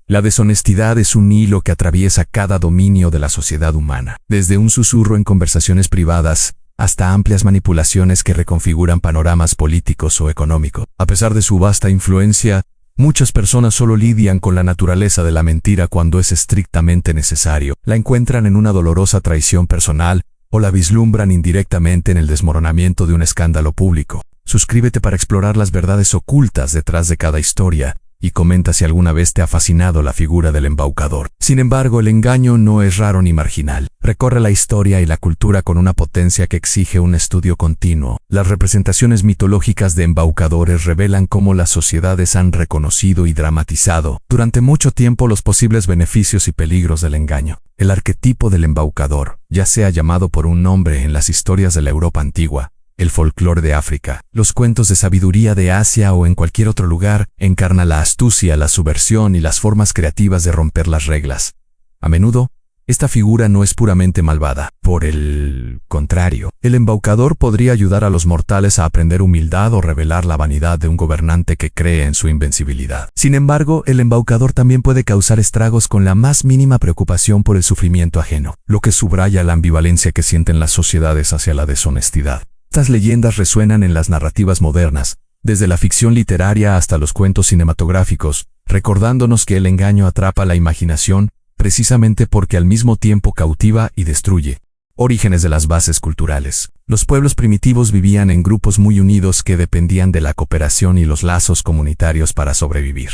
La deshonestidad es un hilo que atraviesa cada dominio de la sociedad humana, desde un susurro en conversaciones privadas hasta amplias manipulaciones que reconfiguran panoramas políticos o económicos. A pesar de su vasta influencia, muchas personas solo lidian con la naturaleza de la mentira cuando es estrictamente necesario, la encuentran en una dolorosa traición personal o la vislumbran indirectamente en el desmoronamiento de un escándalo público. Suscríbete para explorar las verdades ocultas detrás de cada historia y comenta si alguna vez te ha fascinado la figura del embaucador. Sin embargo, el engaño no es raro ni marginal. Recorre la historia y la cultura con una potencia que exige un estudio continuo. Las representaciones mitológicas de embaucadores revelan cómo las sociedades han reconocido y dramatizado durante mucho tiempo los posibles beneficios y peligros del engaño. El arquetipo del embaucador, ya sea llamado por un nombre en las historias de la Europa antigua, el folclore de África, los cuentos de sabiduría de Asia o en cualquier otro lugar, encarna la astucia, la subversión y las formas creativas de romper las reglas. A menudo, esta figura no es puramente malvada. Por el contrario, el embaucador podría ayudar a los mortales a aprender humildad o revelar la vanidad de un gobernante que cree en su invencibilidad. Sin embargo, el embaucador también puede causar estragos con la más mínima preocupación por el sufrimiento ajeno, lo que subraya la ambivalencia que sienten las sociedades hacia la deshonestidad. Estas leyendas resuenan en las narrativas modernas, desde la ficción literaria hasta los cuentos cinematográficos, recordándonos que el engaño atrapa la imaginación precisamente porque al mismo tiempo cautiva y destruye. Orígenes de las bases culturales. Los pueblos primitivos vivían en grupos muy unidos que dependían de la cooperación y los lazos comunitarios para sobrevivir.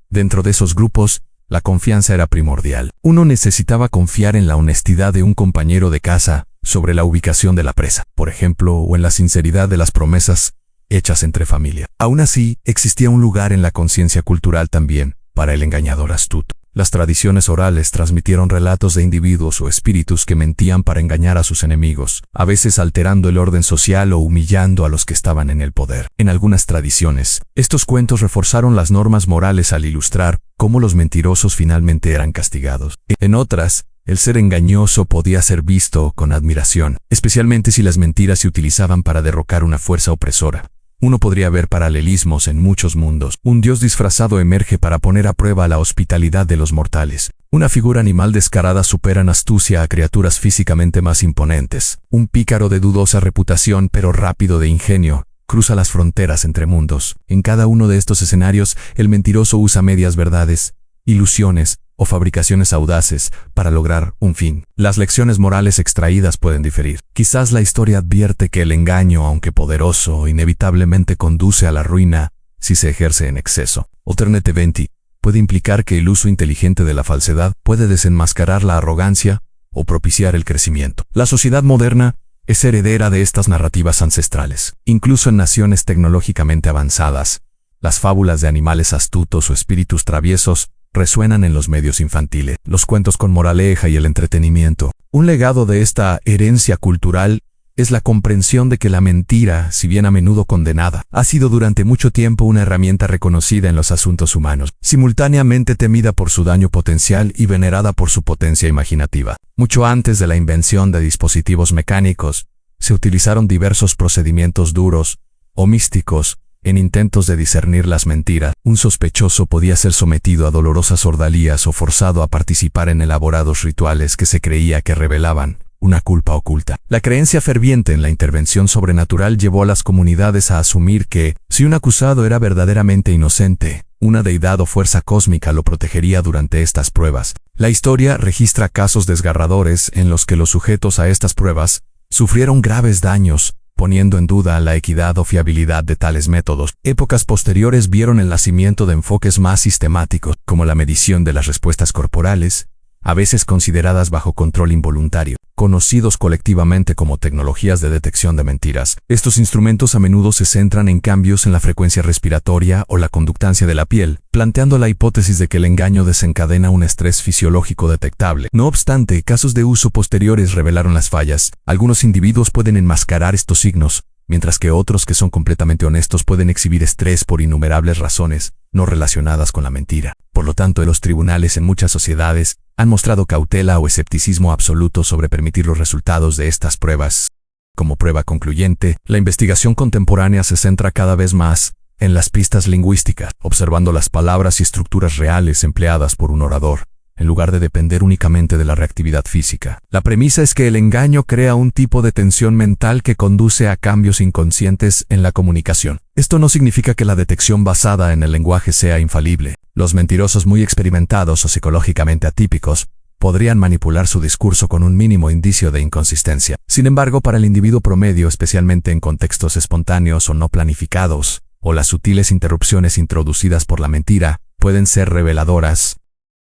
Dentro de esos grupos, la confianza era primordial. Uno necesitaba confiar en la honestidad de un compañero de casa, sobre la ubicación de la presa, por ejemplo, o en la sinceridad de las promesas hechas entre familia. Aún así, existía un lugar en la conciencia cultural también para el engañador astuto. Las tradiciones orales transmitieron relatos de individuos o espíritus que mentían para engañar a sus enemigos, a veces alterando el orden social o humillando a los que estaban en el poder. En algunas tradiciones, estos cuentos reforzaron las normas morales al ilustrar cómo los mentirosos finalmente eran castigados. En otras, el ser engañoso podía ser visto con admiración, especialmente si las mentiras se utilizaban para derrocar una fuerza opresora. Uno podría ver paralelismos en muchos mundos. Un dios disfrazado emerge para poner a prueba la hospitalidad de los mortales. Una figura animal descarada supera en astucia a criaturas físicamente más imponentes. Un pícaro de dudosa reputación pero rápido de ingenio cruza las fronteras entre mundos. En cada uno de estos escenarios, el mentiroso usa medias verdades, ilusiones o fabricaciones audaces para lograr un fin. Las lecciones morales extraídas pueden diferir. Quizás la historia advierte que el engaño, aunque poderoso, inevitablemente conduce a la ruina si se ejerce en exceso. Alternate 20 puede implicar que el uso inteligente de la falsedad puede desenmascarar la arrogancia o propiciar el crecimiento. La sociedad moderna es heredera de estas narrativas ancestrales. Incluso en naciones tecnológicamente avanzadas, las fábulas de animales astutos o espíritus traviesos resuenan en los medios infantiles, los cuentos con moraleja y el entretenimiento. Un legado de esta herencia cultural es la comprensión de que la mentira, si bien a menudo condenada, ha sido durante mucho tiempo una herramienta reconocida en los asuntos humanos, simultáneamente temida por su daño potencial y venerada por su potencia imaginativa. Mucho antes de la invención de dispositivos mecánicos, se utilizaron diversos procedimientos duros o místicos en intentos de discernir las mentiras. Un sospechoso podía ser sometido a dolorosas ordalías o forzado a participar en elaborados rituales que se creía que revelaban una culpa oculta. La creencia ferviente en la intervención sobrenatural llevó a las comunidades a asumir que, si un acusado era verdaderamente inocente, una deidad o fuerza cósmica lo protegería durante estas pruebas. La historia registra casos desgarradores en los que los sujetos a estas pruebas sufrieron graves daños, poniendo en duda la equidad o fiabilidad de tales métodos. Épocas posteriores vieron el nacimiento de enfoques más sistemáticos, como la medición de las respuestas corporales, a veces consideradas bajo control involuntario, conocidos colectivamente como tecnologías de detección de mentiras. Estos instrumentos a menudo se centran en cambios en la frecuencia respiratoria o la conductancia de la piel, planteando la hipótesis de que el engaño desencadena un estrés fisiológico detectable. No obstante, casos de uso posteriores revelaron las fallas. Algunos individuos pueden enmascarar estos signos, mientras que otros que son completamente honestos pueden exhibir estrés por innumerables razones no relacionadas con la mentira. Por lo tanto, los tribunales en muchas sociedades han mostrado cautela o escepticismo absoluto sobre permitir los resultados de estas pruebas. Como prueba concluyente, la investigación contemporánea se centra cada vez más en las pistas lingüísticas, observando las palabras y estructuras reales empleadas por un orador, en lugar de depender únicamente de la reactividad física. La premisa es que el engaño crea un tipo de tensión mental que conduce a cambios inconscientes en la comunicación. Esto no significa que la detección basada en el lenguaje sea infalible. Los mentirosos muy experimentados o psicológicamente atípicos podrían manipular su discurso con un mínimo indicio de inconsistencia. Sin embargo, para el individuo promedio, especialmente en contextos espontáneos o no planificados, o las sutiles interrupciones introducidas por la mentira, pueden ser reveladoras.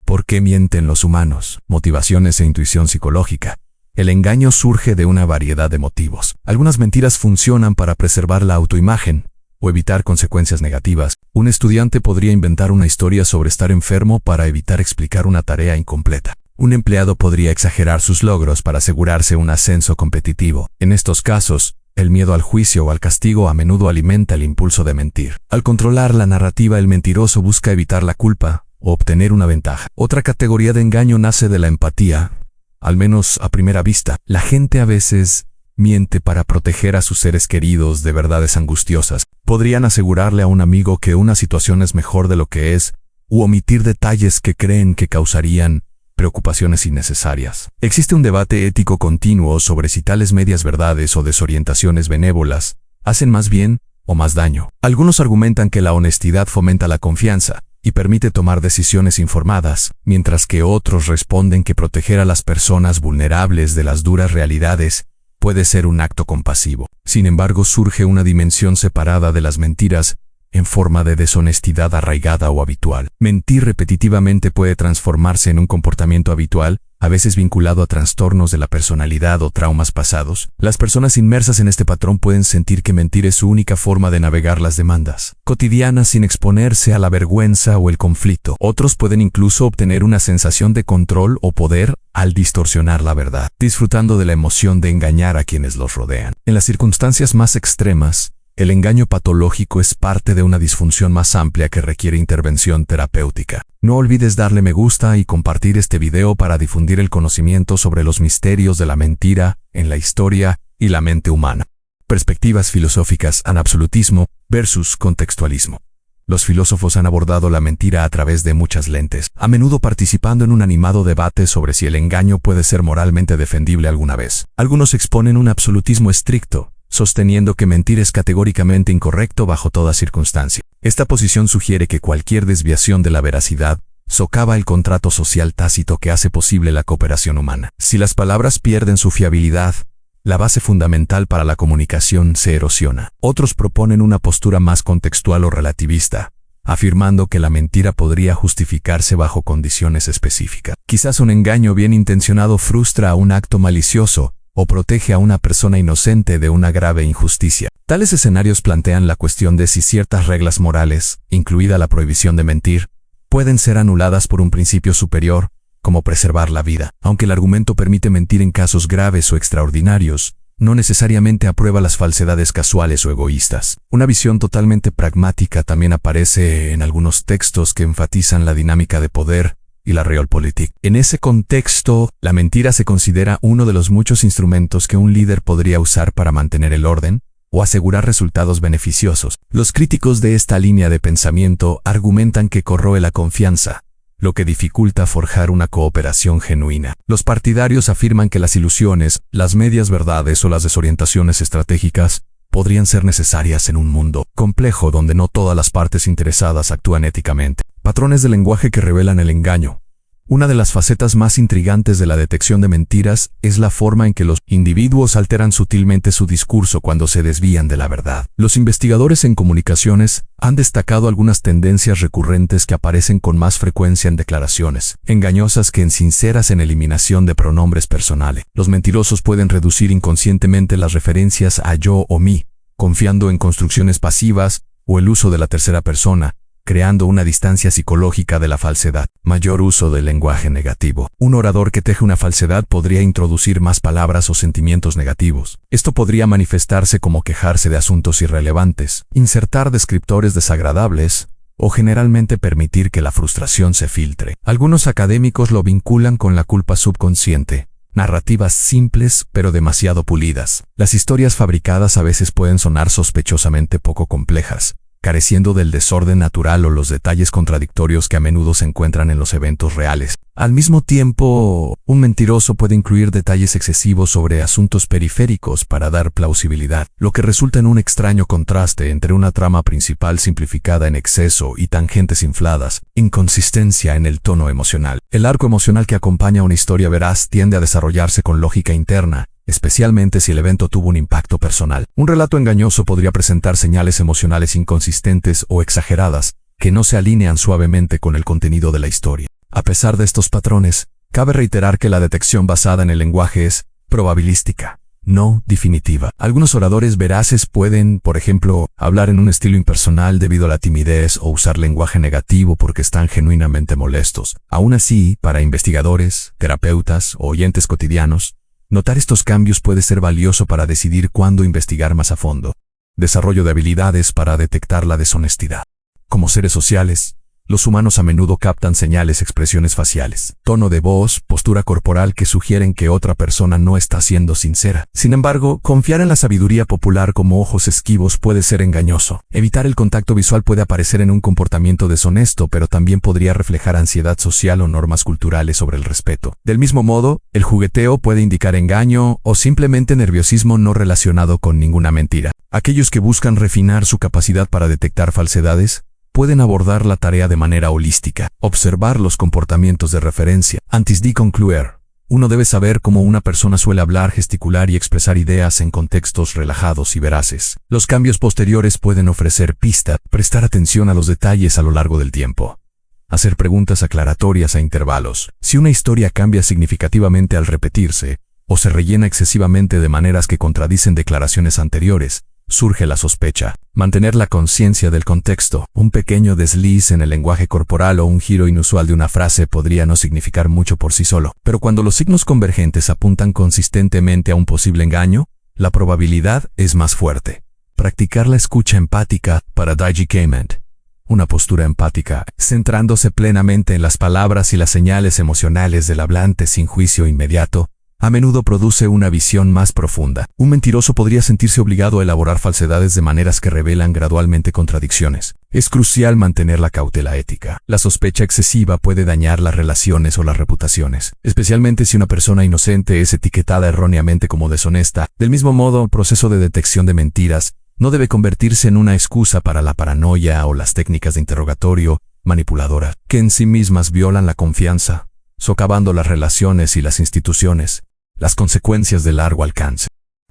¿Por qué mienten los humanos? Motivaciones e intuición psicológica. El engaño surge de una variedad de motivos. Algunas mentiras funcionan para preservar la autoimagen o evitar consecuencias negativas. Un estudiante podría inventar una historia sobre estar enfermo para evitar explicar una tarea incompleta. Un empleado podría exagerar sus logros para asegurarse un ascenso competitivo. En estos casos, el miedo al juicio o al castigo a menudo alimenta el impulso de mentir. Al controlar la narrativa, el mentiroso busca evitar la culpa o obtener una ventaja. Otra categoría de engaño nace de la empatía, al menos a primera vista. La gente a veces miente para proteger a sus seres queridos de verdades angustiosas. Podrían asegurarle a un amigo que una situación es mejor de lo que es, u omitir detalles que creen que causarían preocupaciones innecesarias. Existe un debate ético continuo sobre si tales medias verdades o desorientaciones benévolas hacen más bien o más daño. Algunos argumentan que la honestidad fomenta la confianza y permite tomar decisiones informadas, mientras que otros responden que proteger a las personas vulnerables de las duras realidades puede ser un acto compasivo. Sin embargo, surge una dimensión separada de las mentiras en forma de deshonestidad arraigada o habitual. Mentir repetitivamente puede transformarse en un comportamiento habitual, a veces vinculado a trastornos de la personalidad o traumas pasados. Las personas inmersas en este patrón pueden sentir que mentir es su única forma de navegar las demandas cotidianas sin exponerse a la vergüenza o el conflicto. Otros pueden incluso obtener una sensación de control o poder al distorsionar la verdad, disfrutando de la emoción de engañar a quienes los rodean. En las circunstancias más extremas, el engaño patológico es parte de una disfunción más amplia que requiere intervención terapéutica. No olvides darle me gusta y compartir este video para difundir el conocimiento sobre los misterios de la mentira en la historia y la mente humana. Perspectivas filosóficas: absolutismo versus contextualismo. Los filósofos han abordado la mentira a través de muchas lentes, a menudo participando en un animado debate sobre si el engaño puede ser moralmente defendible alguna vez. Algunos exponen un absolutismo estricto, sosteniendo que mentir es categóricamente incorrecto bajo toda circunstancia. Esta posición sugiere que cualquier desviación de la veracidad socava el contrato social tácito que hace posible la cooperación humana. Si las palabras pierden su fiabilidad, la base fundamental para la comunicación se erosiona. Otros proponen una postura más contextual o relativista, afirmando que la mentira podría justificarse bajo condiciones específicas. Quizás un engaño bien intencionado frustra un acto malicioso o protege a una persona inocente de una grave injusticia. Tales escenarios plantean la cuestión de si ciertas reglas morales, incluida la prohibición de mentir, pueden ser anuladas por un principio superior, como preservar la vida. Aunque el argumento permite mentir en casos graves o extraordinarios, no necesariamente aprueba las falsedades casuales o egoístas. Una visión totalmente pragmática también aparece en algunos textos que enfatizan la dinámica de poder y la realpolitik. En ese contexto, la mentira se considera uno de los muchos instrumentos que un líder podría usar para mantener el orden o asegurar resultados beneficiosos. Los críticos de esta línea de pensamiento argumentan que corroe la confianza, lo que dificulta forjar una cooperación genuina. Los partidarios afirman que las ilusiones, las medias verdades o las desorientaciones estratégicas podrían ser necesarias en un mundo complejo donde no todas las partes interesadas actúan éticamente. Patrones de lenguaje que revelan el engaño. Una de las facetas más intrigantes de la detección de mentiras es la forma en que los individuos alteran sutilmente su discurso cuando se desvían de la verdad. Los investigadores en comunicaciones han destacado algunas tendencias recurrentes que aparecen con más frecuencia en declaraciones engañosas que en sinceras en eliminación de pronombres personales. Los mentirosos pueden reducir inconscientemente las referencias a yo o mí, confiando en construcciones pasivas o el uso de la tercera persona, creando una distancia psicológica de la falsedad. Mayor uso del lenguaje negativo. Un orador que teje una falsedad podría introducir más palabras o sentimientos negativos. Esto podría manifestarse como quejarse de asuntos irrelevantes, insertar descriptores desagradables, o generalmente permitir que la frustración se filtre. Algunos académicos lo vinculan con la culpa subconsciente. Narrativas simples pero demasiado pulidas. Las historias fabricadas a veces pueden sonar sospechosamente poco complejas, careciendo del desorden natural o los detalles contradictorios que a menudo se encuentran en los eventos reales. Al mismo tiempo, un mentiroso puede incluir detalles excesivos sobre asuntos periféricos para dar plausibilidad, lo que resulta en un extraño contraste entre una trama principal simplificada en exceso y tangentes infladas, inconsistencia en el tono emocional. El arco emocional que acompaña a una historia veraz tiende a desarrollarse con lógica interna, especialmente si el evento tuvo un impacto personal. Un relato engañoso podría presentar señales emocionales inconsistentes o exageradas, que no se alinean suavemente con el contenido de la historia. A pesar de estos patrones, cabe reiterar que la detección basada en el lenguaje es probabilística, no definitiva. Algunos oradores veraces pueden, por ejemplo, hablar en un estilo impersonal debido a la timidez o usar lenguaje negativo porque están genuinamente molestos. Aún así, para investigadores, terapeutas o oyentes cotidianos, notar estos cambios puede ser valioso para decidir cuándo investigar más a fondo. Desarrollo de habilidades para detectar la deshonestidad. Como seres sociales, los humanos a menudo captan señales, expresiones faciales, tono de voz, postura corporal que sugieren que otra persona no está siendo sincera. Sin embargo, confiar en la sabiduría popular como ojos esquivos puede ser engañoso. Evitar el contacto visual puede aparecer en un comportamiento deshonesto, pero también podría reflejar ansiedad social o normas culturales sobre el respeto. Del mismo modo, el jugueteo puede indicar engaño o simplemente nerviosismo no relacionado con ninguna mentira. Aquellos que buscan refinar su capacidad para detectar falsedades pueden abordar la tarea de manera holística, observar los comportamientos de referencia. Antes de concluir, uno debe saber cómo una persona suele hablar, gesticular y expresar ideas en contextos relajados y veraces. Los cambios posteriores pueden ofrecer pista, prestar atención a los detalles a lo largo del tiempo, hacer preguntas aclaratorias a intervalos. Si una historia cambia significativamente al repetirse, o se rellena excesivamente de maneras que contradicen declaraciones anteriores, surge la sospecha. Mantener la conciencia del contexto. Un pequeño desliz en el lenguaje corporal o un giro inusual de una frase podría no significar mucho por sí solo, pero cuando los signos convergentes apuntan consistentemente a un posible engaño, la probabilidad es más fuerte. Practicar la escucha empática para Daijikaiment. Una postura empática, centrándose plenamente en las palabras y las señales emocionales del hablante sin juicio inmediato, a menudo produce una visión más profunda. Un mentiroso podría sentirse obligado a elaborar falsedades de maneras que revelan gradualmente contradicciones. Es crucial mantener la cautela ética. La sospecha excesiva puede dañar las relaciones o las reputaciones, especialmente si una persona inocente es etiquetada erróneamente como deshonesta. Del mismo modo, el proceso de detección de mentiras no debe convertirse en una excusa para la paranoia o las técnicas de interrogatorio manipuladora, que en sí mismas violan la confianza, socavando las relaciones y las instituciones. Las consecuencias de largo alcance.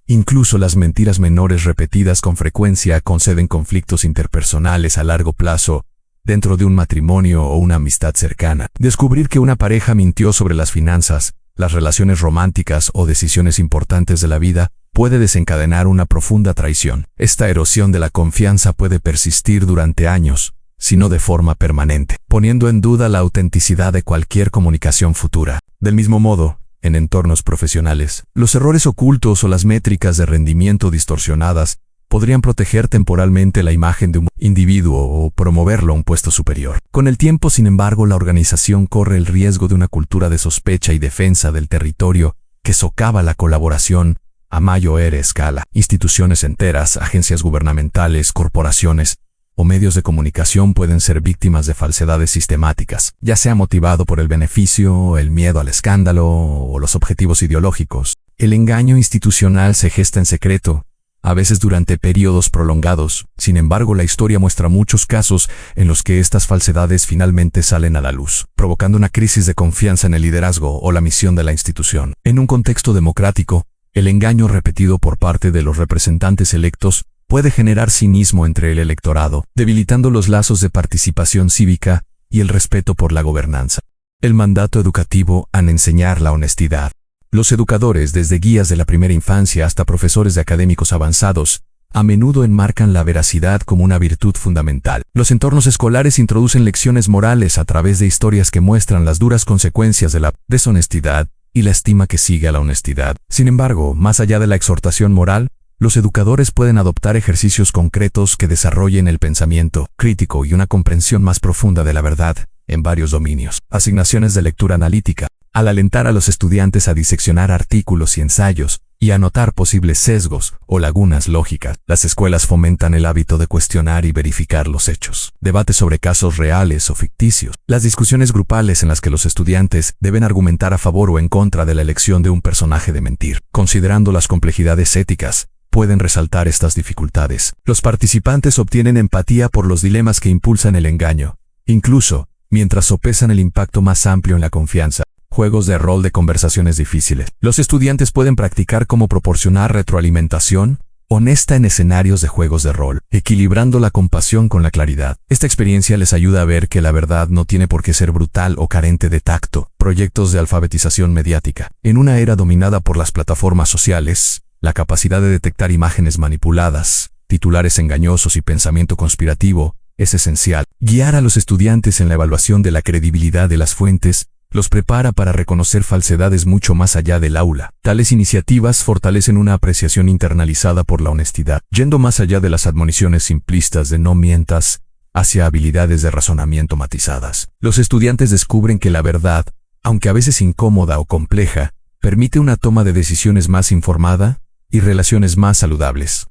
Incluso las mentiras menores repetidas con frecuencia conceden conflictos interpersonales a largo plazo, dentro de un matrimonio o una amistad cercana. Descubrir que una pareja mintió sobre las finanzas, las relaciones románticas o decisiones importantes de la vida puede desencadenar una profunda traición. Esta erosión de la confianza puede persistir durante años, si no de forma permanente, poniendo en duda la autenticidad de cualquier comunicación futura. Del mismo modo, en entornos profesionales, los errores ocultos o las métricas de rendimiento distorsionadas podrían proteger temporalmente la imagen de un individuo o promoverlo a un puesto superior. Con el tiempo, sin embargo, la organización corre el riesgo de una cultura de sospecha y defensa del territorio que socava la colaboración a mayor escala. Instituciones enteras, agencias gubernamentales, corporaciones o medios de comunicación pueden ser víctimas de falsedades sistemáticas, ya sea motivado por el beneficio, el miedo al escándalo o los objetivos ideológicos. El engaño institucional se gesta en secreto, a veces durante periodos prolongados. Sin embargo, la historia muestra muchos casos en los que estas falsedades finalmente salen a la luz, provocando una crisis de confianza en el liderazgo o la misión de la institución. En un contexto democrático, el engaño repetido por parte de los representantes electos puede generar cinismo entre el electorado, debilitando los lazos de participación cívica y el respeto por la gobernanza. El mandato educativo en enseñar la honestidad. Los educadores, desde guías de la primera infancia hasta profesores de académicos avanzados, a menudo enmarcan la veracidad como una virtud fundamental. Los entornos escolares introducen lecciones morales a través de historias que muestran las duras consecuencias de la deshonestidad y la estima que sigue a la honestidad. Sin embargo, más allá de la exhortación moral, los educadores pueden adoptar ejercicios concretos que desarrollen el pensamiento crítico y una comprensión más profunda de la verdad en varios dominios. Asignaciones de lectura analítica. Al alentar a los estudiantes a diseccionar artículos y ensayos, y a notar posibles sesgos o lagunas lógicas. Las escuelas fomentan el hábito de cuestionar y verificar los hechos. Debate sobre casos reales o ficticios. Las discusiones grupales en las que los estudiantes deben argumentar a favor o en contra de la elección de un personaje de mentir. Considerando las complejidades éticas, pueden resaltar estas dificultades. Los participantes obtienen empatía por los dilemas que impulsan el engaño, incluso mientras sopesan el impacto más amplio en la confianza. Juegos de rol de conversaciones difíciles. Los estudiantes pueden practicar cómo proporcionar retroalimentación honesta en escenarios de juegos de rol, equilibrando la compasión con la claridad. Esta experiencia les ayuda a ver que la verdad no tiene por qué ser brutal o carente de tacto. Proyectos de alfabetización mediática. En una era dominada por las plataformas sociales, la capacidad de detectar imágenes manipuladas, titulares engañosos y pensamiento conspirativo es esencial. Guiar a los estudiantes en la evaluación de la credibilidad de las fuentes los prepara para reconocer falsedades mucho más allá del aula. Tales iniciativas fortalecen una apreciación internalizada por la honestidad, yendo más allá de las admoniciones simplistas de no mientas, hacia habilidades de razonamiento matizadas. Los estudiantes descubren que la verdad, aunque a veces incómoda o compleja, permite una toma de decisiones más informada y relaciones más saludables.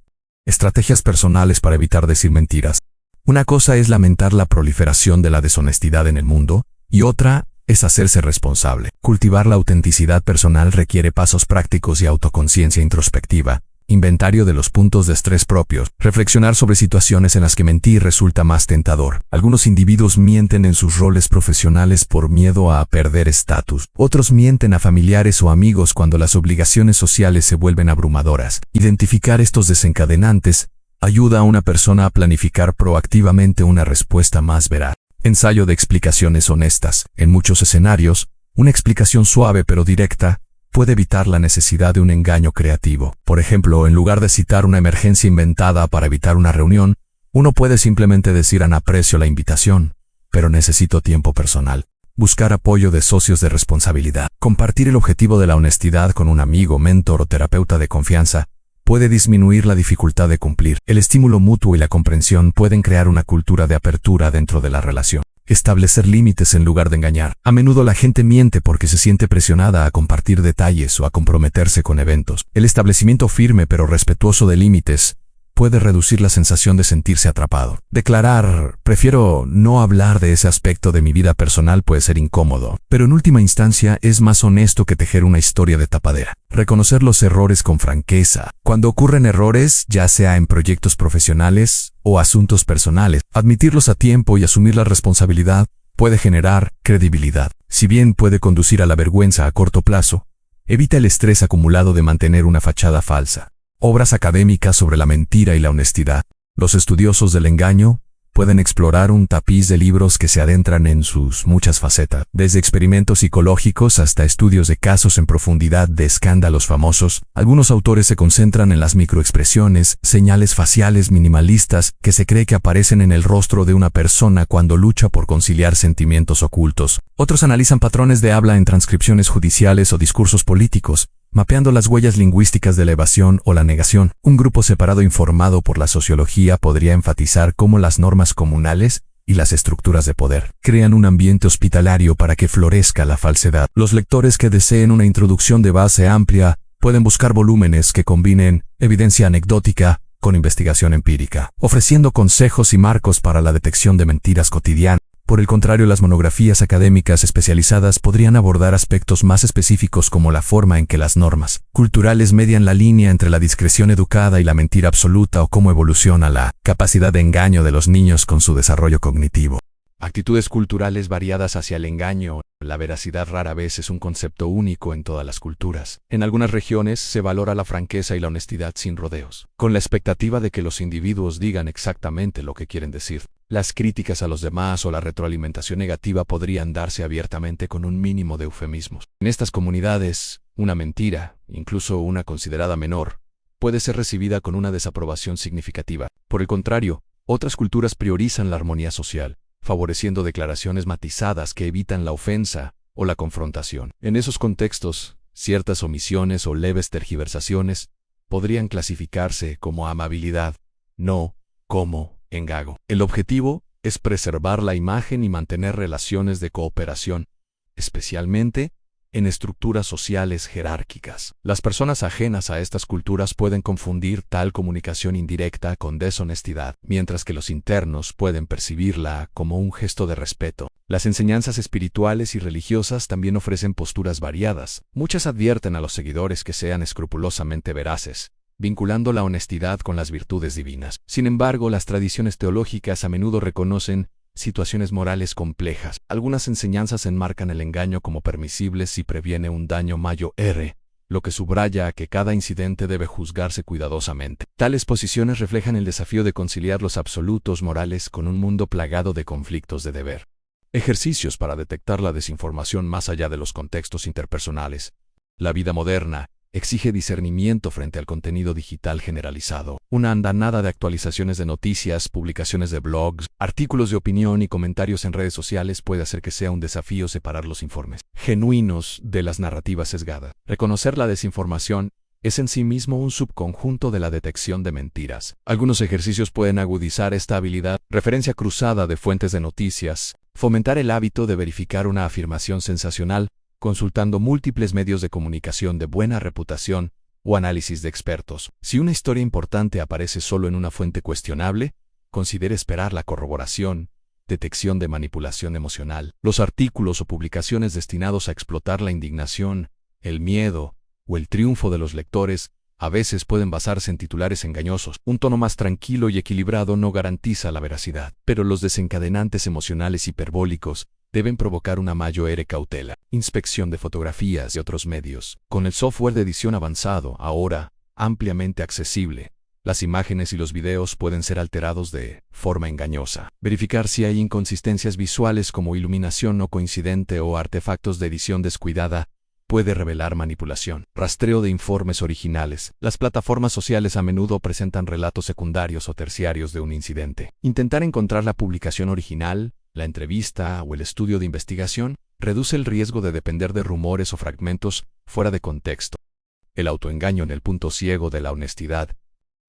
Estrategias personales para evitar decir mentiras. Una cosa es lamentar la proliferación de la deshonestidad en el mundo, y otra es hacerse responsable. Cultivar la autenticidad personal requiere pasos prácticos y autoconciencia introspectiva, inventario de los puntos de estrés propios, reflexionar sobre situaciones en las que mentir resulta más tentador. Algunos individuos mienten en sus roles profesionales por miedo a perder estatus. Otros mienten a familiares o amigos cuando las obligaciones sociales se vuelven abrumadoras. Identificar estos desencadenantes ayuda a una persona a planificar proactivamente una respuesta más veraz. Ensayo de explicaciones honestas. En muchos escenarios, una explicación suave pero directa puede evitar la necesidad de un engaño creativo. Por ejemplo, en lugar de citar una emergencia inventada para evitar una reunión, uno puede simplemente decir: aprecio la invitación, pero necesito tiempo personal. Buscar apoyo de socios de responsabilidad. Compartir el objetivo de la honestidad con un amigo, mentor o terapeuta de confianza puede disminuir la dificultad de cumplir. El estímulo mutuo y la comprensión pueden crear una cultura de apertura dentro de la relación. Establecer límites en lugar de engañar. A menudo la gente miente porque se siente presionada a compartir detalles o a comprometerse con eventos. El establecimiento firme pero respetuoso de límites puede reducir la sensación de sentirse atrapado. Declarar: prefiero no hablar de ese aspecto de mi vida personal, puede ser incómodo, pero en última instancia es más honesto que tejer una historia de tapadera. Reconocer los errores con franqueza. Cuando ocurren errores, ya sea en proyectos profesionales o asuntos personales, admitirlos a tiempo y asumir la responsabilidad puede generar credibilidad. Si bien puede conducir a la vergüenza a corto plazo, evita el estrés acumulado de mantener una fachada falsa. Obras académicas sobre la mentira y la honestidad. Los estudiosos del engaño pueden explorar un tapiz de libros que se adentran en sus muchas facetas, desde experimentos psicológicos hasta estudios de casos en profundidad de escándalos famosos. Algunos autores se concentran en las microexpresiones, señales faciales minimalistas que se cree que aparecen en el rostro de una persona cuando lucha por conciliar sentimientos ocultos. Otros analizan patrones de habla en transcripciones judiciales o discursos políticos, mapeando las huellas lingüísticas de la evasión o la negación. Un grupo separado informado por la sociología podría enfatizar cómo las normas comunales y las estructuras de poder crean un ambiente hospitalario para que florezca la falsedad. Los lectores que deseen una introducción de base amplia pueden buscar volúmenes que combinen evidencia anecdótica con investigación empírica, ofreciendo consejos y marcos para la detección de mentiras cotidianas. Por el contrario, las monografías académicas especializadas podrían abordar aspectos más específicos como la forma en que las normas culturales median la línea entre la discreción educada y la mentira absoluta, o cómo evoluciona la capacidad de engaño de los niños con su desarrollo cognitivo. Actitudes culturales variadas hacia el engaño. La veracidad rara vez es un concepto único en todas las culturas. En algunas regiones se valora la franqueza y la honestidad sin rodeos, con la expectativa de que los individuos digan exactamente lo que quieren decir. Las críticas a los demás o la retroalimentación negativa podrían darse abiertamente con un mínimo de eufemismos. En estas comunidades, una mentira, incluso una considerada menor, puede ser recibida con una desaprobación significativa. Por el contrario, otras culturas priorizan la armonía social, favoreciendo declaraciones matizadas que evitan la ofensa o la confrontación. En esos contextos, ciertas omisiones o leves tergiversaciones podrían clasificarse como amabilidad, no como engaño. El objetivo es preservar la imagen y mantener relaciones de cooperación, especialmente en estructuras sociales jerárquicas. Las personas ajenas a estas culturas pueden confundir tal comunicación indirecta con deshonestidad, mientras que los internos pueden percibirla como un gesto de respeto. Las enseñanzas espirituales y religiosas también ofrecen posturas variadas. Muchas advierten a los seguidores que sean escrupulosamente veraces, vinculando la honestidad con las virtudes divinas. Sin embargo, las tradiciones teológicas a menudo reconocen situaciones morales complejas. Algunas enseñanzas enmarcan el engaño como permisible si previene un daño mayor, lo que subraya que cada incidente debe juzgarse cuidadosamente. Tales posiciones reflejan el desafío de conciliar los absolutos morales con un mundo plagado de conflictos de deber. Ejercicios para detectar la desinformación más allá de los contextos interpersonales. La vida moderna exige discernimiento frente al contenido digital generalizado. Una andanada de actualizaciones de noticias, publicaciones de blogs, artículos de opinión y comentarios en redes sociales puede hacer que sea un desafío separar los informes genuinos de las narrativas sesgadas. Reconocer la desinformación es en sí mismo un subconjunto de la detección de mentiras. Algunos ejercicios pueden agudizar esta habilidad. Referencia cruzada de fuentes de noticias. Fomentar el hábito de verificar una afirmación sensacional, consultando múltiples medios de comunicación de buena reputación o análisis de expertos. Si una historia importante aparece solo en una fuente cuestionable, considere esperar la corroboración. Detección de manipulación emocional. Los artículos o publicaciones destinados a explotar la indignación, el miedo o el triunfo de los lectores a veces pueden basarse en titulares engañosos. Un tono más tranquilo y equilibrado no garantiza la veracidad, pero los desencadenantes emocionales hiperbólicos deben provocar una mayor cautela. Inspección de fotografías y otros medios. Con el software de edición avanzado, ahora ampliamente accesible, las imágenes y los videos pueden ser alterados de forma engañosa. Verificar si hay inconsistencias visuales como iluminación no coincidente o artefactos de edición descuidada puede revelar manipulación. Rastreo de informes originales. Las plataformas sociales a menudo presentan relatos secundarios o terciarios de un incidente. Intentar encontrar la publicación original, la entrevista o el estudio de investigación reduce el riesgo de depender de rumores o fragmentos fuera de contexto. El autoengaño en el punto ciego de la honestidad,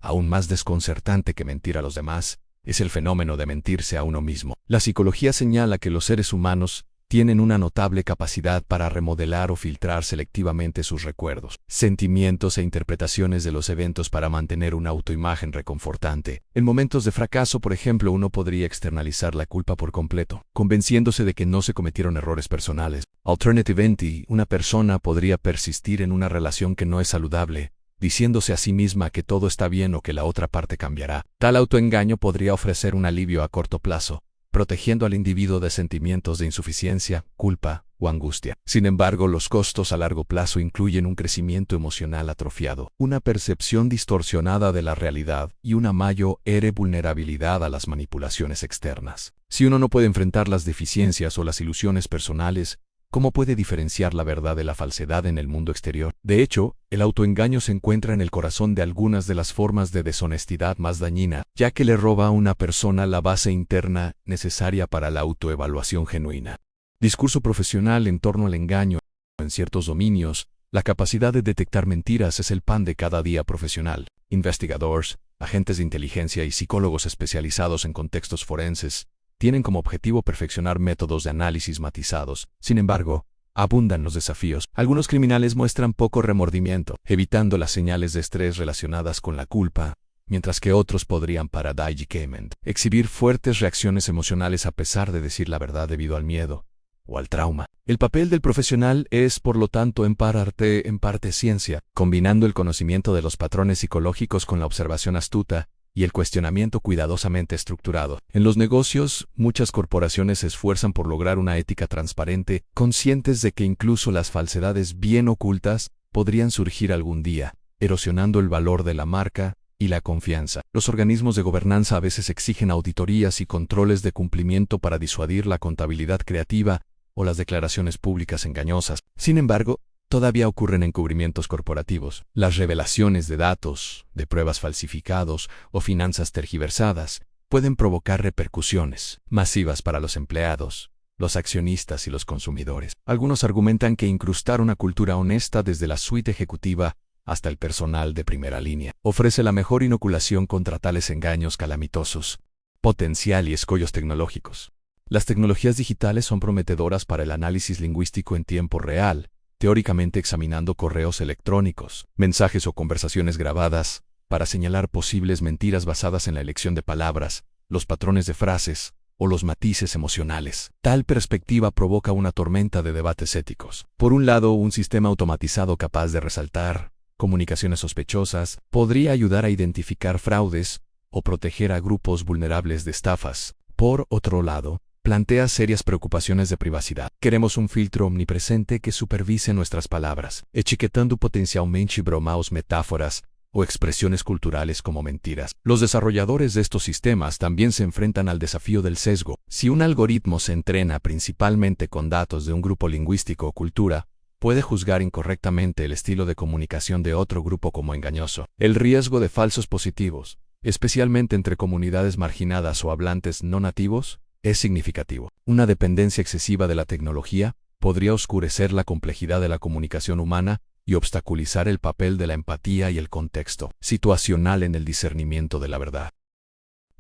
aún más desconcertante que mentir a los demás, es el fenómeno de mentirse a uno mismo. La psicología señala que los seres humanos tienen una notable capacidad para remodelar o filtrar selectivamente sus recuerdos, sentimientos e interpretaciones de los eventos para mantener una autoimagen reconfortante. En momentos de fracaso, por ejemplo, uno podría externalizar la culpa por completo, convenciéndose de que no se cometieron errores personales. Alternativamente, una persona podría persistir en una relación que no es saludable, diciéndose a sí misma que todo está bien o que la otra parte cambiará. Tal autoengaño podría ofrecer un alivio a corto plazo, protegiendo al individuo de sentimientos de insuficiencia, culpa o angustia. Sin embargo, los costos a largo plazo incluyen un crecimiento emocional atrofiado, una percepción distorsionada de la realidad y una mayor vulnerabilidad a las manipulaciones externas. Si uno no puede enfrentar las deficiencias o las ilusiones personales, ¿cómo puede diferenciar la verdad de la falsedad en el mundo exterior? De hecho, el autoengaño se encuentra en el corazón de algunas de las formas de deshonestidad más dañina, ya que le roba a una persona la base interna necesaria para la autoevaluación genuina. Discurso profesional en torno al engaño. En ciertos dominios, la capacidad de detectar mentiras es el pan de cada día profesional. Investigadores, agentes de inteligencia y psicólogos especializados en contextos forenses tienen como objetivo perfeccionar métodos de análisis matizados. Sin embargo, abundan los desafíos. Algunos criminales muestran poco remordimiento, evitando las señales de estrés relacionadas con la culpa, mientras que otros podrían paradójicamente exhibir fuertes reacciones emocionales a pesar de decir la verdad debido al miedo o al trauma. El papel del profesional es, por lo tanto, en parte ciencia, combinando el conocimiento de los patrones psicológicos con la observación astuta y el cuestionamiento cuidadosamente estructurado. En los negocios, muchas corporaciones se esfuerzan por lograr una ética transparente, conscientes de que incluso las falsedades bien ocultas podrían surgir algún día, erosionando el valor de la marca y la confianza. Los organismos de gobernanza a veces exigen auditorías y controles de cumplimiento para disuadir la contabilidad creativa o las declaraciones públicas engañosas. Sin embargo, todavía ocurren encubrimientos corporativos. Las revelaciones de datos, de pruebas falsificados o finanzas tergiversadas pueden provocar repercusiones masivas para los empleados, los accionistas y los consumidores. Algunos argumentan que incrustar una cultura honesta desde la suite ejecutiva hasta el personal de primera línea ofrece la mejor inoculación contra tales engaños calamitosos. Potencial y escollos tecnológicos. Las tecnologías digitales son prometedoras para el análisis lingüístico en tiempo real, teóricamente examinando correos electrónicos, mensajes o conversaciones grabadas, para señalar posibles mentiras basadas en la elección de palabras, los patrones de frases o los matices emocionales. Tal perspectiva provoca una tormenta de debates éticos. Por un lado, un sistema automatizado capaz de resaltar comunicaciones sospechosas podría ayudar a identificar fraudes o proteger a grupos vulnerables de estafas. Por otro lado, plantea serias preocupaciones de privacidad. Queremos un filtro omnipresente que supervise nuestras palabras, etiquetando potencialmente bromas, metáforas o expresiones culturales como mentiras. Los desarrolladores de estos sistemas también se enfrentan al desafío del sesgo. Si un algoritmo se entrena principalmente con datos de un grupo lingüístico o cultura, puede juzgar incorrectamente el estilo de comunicación de otro grupo como engañoso. El riesgo de falsos positivos, especialmente entre comunidades marginadas o hablantes no nativos, es significativo. Una dependencia excesiva de la tecnología podría oscurecer la complejidad de la comunicación humana y obstaculizar el papel de la empatía y el contexto situacional en el discernimiento de la verdad.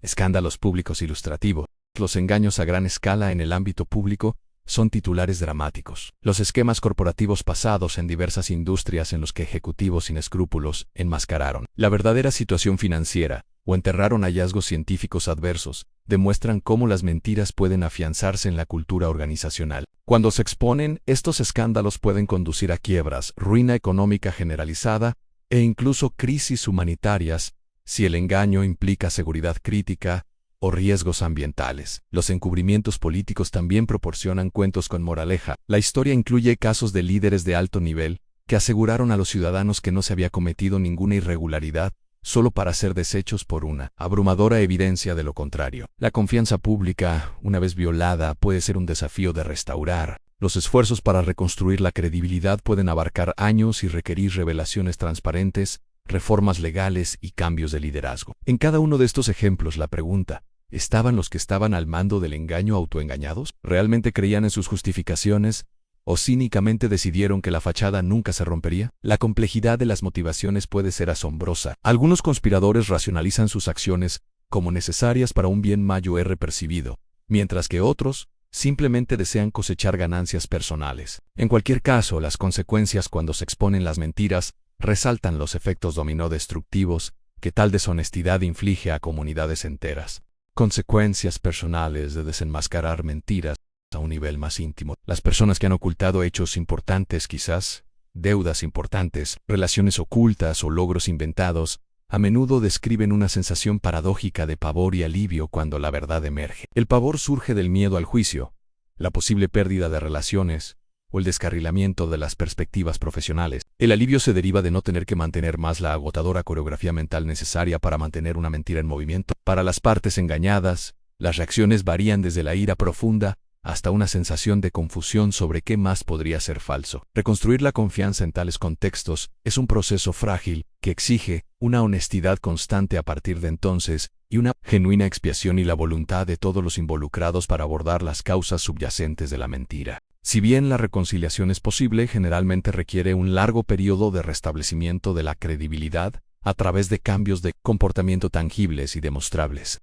Escándalos públicos ilustrativos. Los engaños a gran escala en el ámbito público son titulares dramáticos. Los esquemas corporativos pasados en diversas industrias en los que ejecutivos sin escrúpulos enmascararon la verdadera situación financiera o enterraron hallazgos científicos adversos, demuestran cómo las mentiras pueden afianzarse en la cultura organizacional. Cuando se exponen, estos escándalos pueden conducir a quiebras, ruina económica generalizada e incluso crisis humanitarias si el engaño implica seguridad crítica o riesgos ambientales. Los encubrimientos políticos también proporcionan cuentos con moraleja. La historia incluye casos de líderes de alto nivel que aseguraron a los ciudadanos que no se había cometido ninguna irregularidad, solo para ser deshechos por una abrumadora evidencia de lo contrario. La confianza pública, una vez violada, puede ser un desafío de restaurar. Los esfuerzos para reconstruir la credibilidad pueden abarcar años y requerir revelaciones transparentes, reformas legales y cambios de liderazgo. En cada uno de estos ejemplos, la pregunta: ¿estaban los que estaban al mando del engaño autoengañados? ¿Realmente creían en sus justificaciones? ¿O cínicamente decidieron que la fachada nunca se rompería? La complejidad de las motivaciones puede ser asombrosa. Algunos conspiradores racionalizan sus acciones como necesarias para un bien mayor percibido, mientras que otros simplemente desean cosechar ganancias personales. En cualquier caso, las consecuencias cuando se exponen las mentiras resaltan los efectos dominó destructivos que tal deshonestidad inflige a comunidades enteras. Consecuencias personales de desenmascarar mentiras a un nivel más íntimo. Las personas que han ocultado hechos importantes, quizás deudas importantes, relaciones ocultas o logros inventados, a menudo describen una sensación paradójica de pavor y alivio cuando la verdad emerge. El pavor surge del miedo al juicio, la posible pérdida de relaciones o el descarrilamiento de las perspectivas profesionales. El alivio se deriva de no tener que mantener más la agotadora coreografía mental necesaria para mantener una mentira en movimiento. Para las partes engañadas, las reacciones varían desde la ira profunda hasta una sensación de confusión sobre qué más podría ser falso. Reconstruir la confianza en tales contextos es un proceso frágil que exige una honestidad constante a partir de entonces y una genuina expiación y la voluntad de todos los involucrados para abordar las causas subyacentes de la mentira. Si bien la reconciliación es posible, generalmente requiere un largo periodo de restablecimiento de la credibilidad a través de cambios de comportamiento tangibles y demostrables.